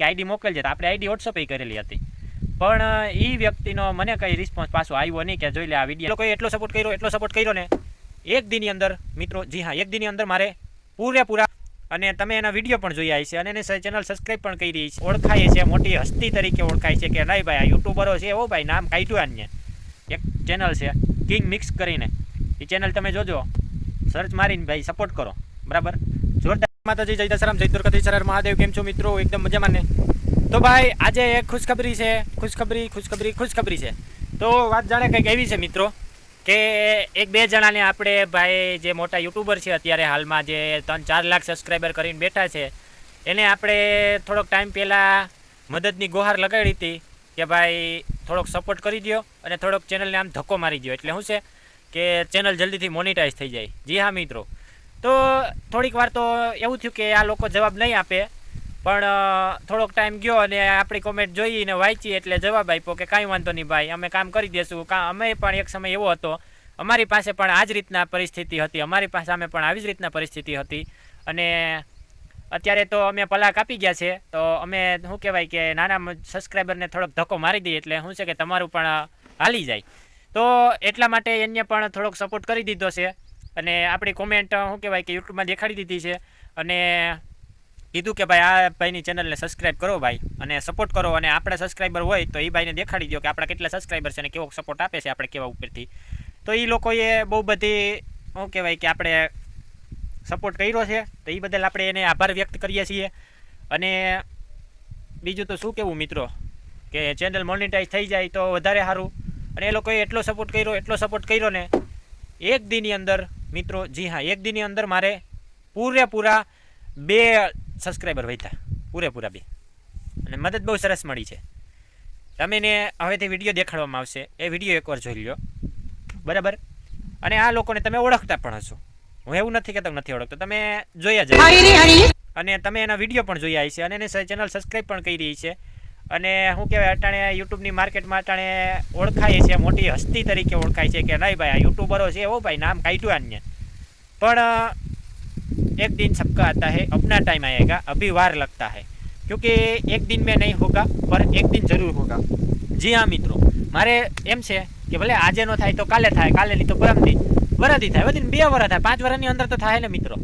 કે આઈડી મોકલજે, તો આપણે આઈડી વોટ્સઅપ કરેલી હતી, પણ એ વ્યક્તિનો મને કંઈ રિસ્પોન્સ પાછો આવ્યો નહીં કે જોઈ લે આ વિડીયો. લોકોએ એટલો સપોર્ટ કર્યો ને એક દીની અંદર મિત્રો, જી હા, એક દીની અંદર મારે પૂરેપૂરા, અને તમે એના વિડીયો પણ જોયા છે અને એને ચેનલ સબસ્ક્રાઈબ પણ કરી છે, ઓળખાય છે, મોટી હસ્તી તરીકે ઓળખાય છે કે નહીં ભાઈ આ યુટ્યુબરો છે. એવો ભાઈ નામ કાઢ્યું આને, એક ચેનલ છે કિંગ મિક્સ કરીને, એ ચેનલ તમે જોજો, સર્ચ મારીને ભાઈ સપોર્ટ કરો, બરાબર. જોરદાર માતાજી, જય દશરામ, જય દ્વારકાધીશ, હર હર મહાદેવ. કેમ છો મિત્રો? એકદમ મજામાં ને? તો ભાઈ આજે એક ખુશખબરી છે. તો વાત જાણે કંઈક એવી છે મિત્રો કે એક બે જણાને આપણે ભાઈ જે મોટા યુટ્યુબર છે અત્યારે હાલમાં, જે 3-4 લાખ સબસ્ક્રાઈબર કરીને બેઠા છે, એને આપણે થોડોક ટાઈમ પહેલાં મદદની ગુહાર લગાડી હતી કે ભાઈ થોડોક સપોર્ટ કરી દો અને થોડોક ચેનલને આમ ધક્કો મારી દો, એટલે શું છે કે ચેનલ જલ્દીથી મોનિટાઈઝ થઈ જાય. જી હા મિત્રો, તો થોડીક વાર તો એવું થયું કે આ લોકો જવાબ નહીં આપે, પણ થોડોક ટાઈમ ગયો અને આપણી કોમેન્ટ જોઈને વાંચી એટલે જવાબ આપ્યો કે કાંઈ વાંધો નહીં ભાઈ, અમે કામ કરી દઈશું. અમે પણ એક સમય એવો હતો, અમારી પાસે પણ આ જ રીતના પરિસ્થિતિ હતી, અમે પણ આવી જ રીતના પરિસ્થિતિ હતી, અને અત્યારે તો અમે પલાક આપી ગયા છે. તો અમે શું કહેવાય કે નાના સબસ્ક્રાઈબરને થોડોક ધક્કો મારી દઈએ એટલે શું છે કે તમારું પણ હાલી જાય. તો એટલા માટે એને પણ થોડોક સપોર્ટ કરી દીધો છે, અને આપણી કોમેન્ટ શું કહેવાય કે યુટ્યુબમાં દેખાડી દીધી છે, અને કીધું કે ભાઈ આ ભાઈની ચેનલને સબસ્ક્રાઈબ કરો ભાઈ, અને સપોર્ટ કરો, અને આપણા સબસ્ક્રાઈબર હોય તો એ ભાઈને દેખાડી દો કે આપણા કેટલા સબસ્ક્રાઈબર છે અને કેવો સપોર્ટ આપે છે આપણે કેવા ઉપરથી. તો એ લોકોએ બહુ બધી શું કહેવાય કે આપણે સપોર્ટ કર્યો છે, તો એ બદલ આપણે એને આભાર વ્યક્ત કરીએ છીએ. અને બીજું તો શું કહેવું મિત્રો, કે ચેનલ મોનિટાઈઝ થઈ જાય તો વધારે સારું. અને એ લોકોએ એટલો સપોર્ટ કર્યો ને એક દીની અંદર મિત્રો, જી હા, એક દીની અંદર મારે પૂરેપૂરા 2 સબસ્ક્રાઈબર વધ્યા, પૂરેપૂરા 2, અને મદદ બહુ સરસ મળી છે. તમે ને હવેથી વિડીયો દેખાડવામાં આવશે, એ વિડીયો એકવાર જોઈ લો, બરાબર. અને આ લોકોને તમે ઓળખતા પણ હશો, હું એવું નથી કે તમે નથી ઓળખતો, તમે જોયા જ, અને તમે એના વિડીયો પણ જોયા છે, અને એને ચેનલ સબસ્ક્રાઈબ પણ કરી છે. અને શું કહેવાય, અટાણે યુટ્યુબની માર્કેટમાં અટાણે ઓળખાય છે, મોટી હસ્તી તરીકે ઓળખાય છે કે નહીં ભાઈ આ યુટ્યુબરો છે. એવો ભાઈ નામ કાઢ્યું આને, પણ एक दिन सबका आता है, अपना टाइम आएगा, अभी वार लगता है, क्योंकि एक दिन में नहीं होगा पर एक दिन जरूर होगा. જી હા મિત્રો, મારે એમ છે કે ભલે આજે નો થાય તો કાલે થાય, કાલે નહીં તો પરમથી વરદી થાય, વધીને 2 વર્ષ થાય, 5 વર્ષની અંદર તો થાય ને મિત્રો.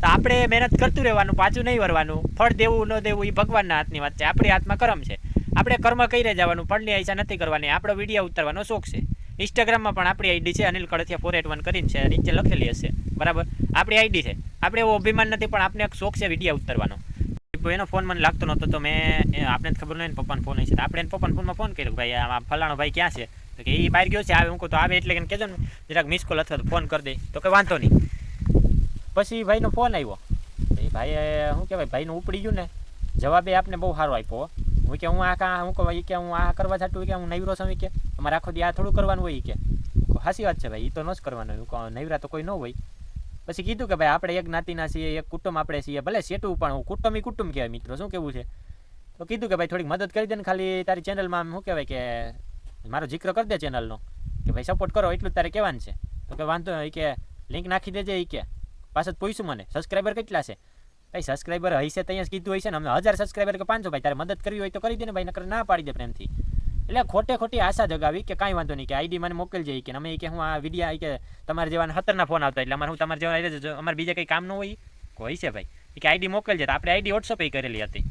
તો આપણે મહેનત કરતું રહેવાનું, પાછું નહીં વરવાનું. ફળ દેવું ન દેવું એ ભગવાનના હાથની વાત છે, આપણી હાથમાં કર્મ છે. આપણે કર્મ કરી જવાનું, ફળની ઈચ્છા નથી કરવાની. આપણો વિડીયો ઉતારવાનો શોખ છે. ઇન્સ્ટાગ્રામમાં પણ આપણી આઈડી છે, અનિલ કડથિયા 481 કરીને છે, નીચે લખેલી હશે, બરાબર. આપણી આઈડી છે, આપણે એવો અભિમાન નથી, પણ આપણે એક શોખ છે વિડીયો ઉતારવાનો. એનો ફોન મને લાગતો નહોતો, તો મેં આપણે ખબર નહીં પપ્પાનો ફોન છે, આપણે પપ્પાના ફોનમાં ફોન કર્યો, ભાઈ આ ફલાણો ભાઈ ક્યાં છે, તો કે એ બહાર ગયો છે, આવે હું કહું તો આવે એટલે કહેજો ને જરાક મિસ કોલ અથવા તો ફોન કરી દે, તો કે વાંધો નહીં. પછી ભાઈનો ફોન આવ્યો, એ ભાઈએ શું કહેવાય ભાઈનું ઉપડી ગયું ને, જવાબે આપને બહુ સારો આપ્યો. હું કે હું આ કરવા છાટું કે હું નવરો છું, કે અમારે આખો દી આ થોડું કરવાનું હોય, કે સાચી વાત છે ભાઈ, એ તો ન જ કરવાનું હોય, નવરા તો કોઈ ન હોય. પછી કીધું કે ભાઈ આપણે એક જ્ઞાતિના છીએ, એક કુટુંબ આપણે છીએ, ભલે સેટું પણ હું કુટુંબ કહેવાય મિત્રો, શું કેવું છે. તો કીધું કે ભાઈ થોડીક મદદ કરી દે ને, ખાલી તારી ચેનલમાં શું કહેવાય કે મારો જિક્ર કરી દે ચેનલનો, કે ભાઈ સપોર્ટ કરો, એટલું તારે કહેવાનું છે. તો કે વાંધો નહીં, કે લિંક નાખી દેજે, એ કે પાછળ પૂછ્યું મને સબસ્ક્રાઈબર કેટલા છે. ભાઈ સબસ્ક્રાઈબર હશે ત્યાં જ કીધું હોય છે ને, અમને 1000 સબસ્ક્રાઈબર કે 500, ભાઈ તારે મદદ કરવી હોય તો કરી દે ને ભાઈ, નકર ના પાડી દે પ્રેમથી. એટલે ખોટી આશા જગાવી કે કાંઈ વાંધો નહીં, કે આઈડી મને મોકલજે, કે અમે કે હું આ વિડીયો કે તમારે જેવાના 17 ફોન આવતા, એટલે અમારે હું તમારે જેવા અમારે બીજા કંઈ કામ ન હોય કોઈ છે ભાઈ, કે આઈડી મોકલજે. તો આપણે આઈડી વોટ્સઅપ કરેલી હતી,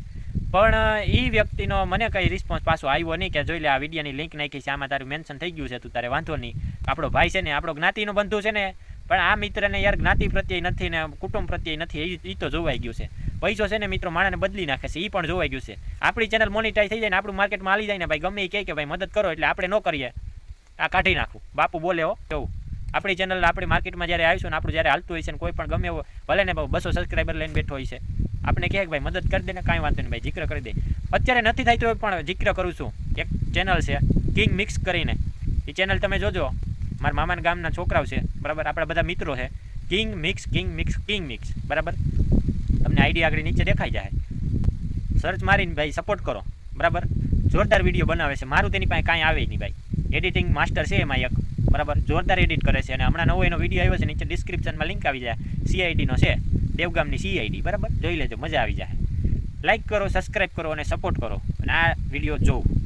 પણ એ વ્યક્તિનો મને કંઈ રિસ્પોન્સ પાછો આવ્યો નહીં કે જોઈ લે આ વિડીયોની લિંક નાખી છે, આમાં તારું મેન્શન થઈ ગયું છે, તું તારે વાંધો નહીં. આપણો ભાઈ છે ને, આપણો જ્ઞાતિનો બંધુ છે ને, પણ આ મિત્રને યાર જ્ઞાતિ પ્રત્યે નથી ને કુટુંબ પ્રત્યે નથી, એ તો જોવાઈ ગયું છે. પૈસો છે ને મિત્રો માણસને બદલી નાખે છે, એ પણ જોવાઈ ગયું છે. આપણી ચેનલ મોનિટાઈઝ થઈ જાય ને, આપણું માર્કેટમાં હાલી જાય ને ભાઈ, ગમે એ કહે કે ભાઈ મદદ કરો, એટલે આપણે ન કરીએ, આ કાઢી નાખું, બાપુ બોલે હો એવું. આપણી ચેનલ આપણી માર્કેટમાં જ્યારે આવીશું ને, આપણું જ્યારે હાલતું હોય છે ને, કોઈ પણ ગમે એવો ભલે ને 200 સબસ્ક્રાઈબર લઈને બેઠો હોય છે, આપણે કહે કે ભાઈ મદદ કરી દે ને, કાંઈ વાંધો નહીં ભાઈ, જિક્ર કરી દે. અત્યારે નથી થાય તો પણ જિક્ર કરું છું. એક ચેનલ છે કિંગ મિક્સ કરીને, એ ચેનલ તમે જોજો, મારા મામાના ગામના છોકરાઓ છે, બરાબર, આપણા બધા મિત્રો છે. કિંગ મિક્સ, બરાબર. તમને આઈડી આગળ નીચે દેખાઈ જાય, સર્ચ મારીને ભાઈ સપોર્ટ કરો, બરાબર. જોરદાર વિડીયો બનાવે છે, મારું તેની પાસે કાંઈ આવે નહીં ભાઈ, એડિટિંગ માસ્ટર છે એમાં એક, બરાબર, જોરદાર એડિટ કરે છે. અને હમણાં નવો એનો વિડીયો આવ્યો છે, નીચે ડિસ્ક્રિપ્શનમાં લિંક આવી જાય, CID નો છે, દેવગામની CID, બરાબર, જોઈ લેજો, મજા આવી જાય. લાઇક કરો, સબસ્ક્રાઈબ કરો અને સપોર્ટ કરો અને આ વિડીયો જોવો.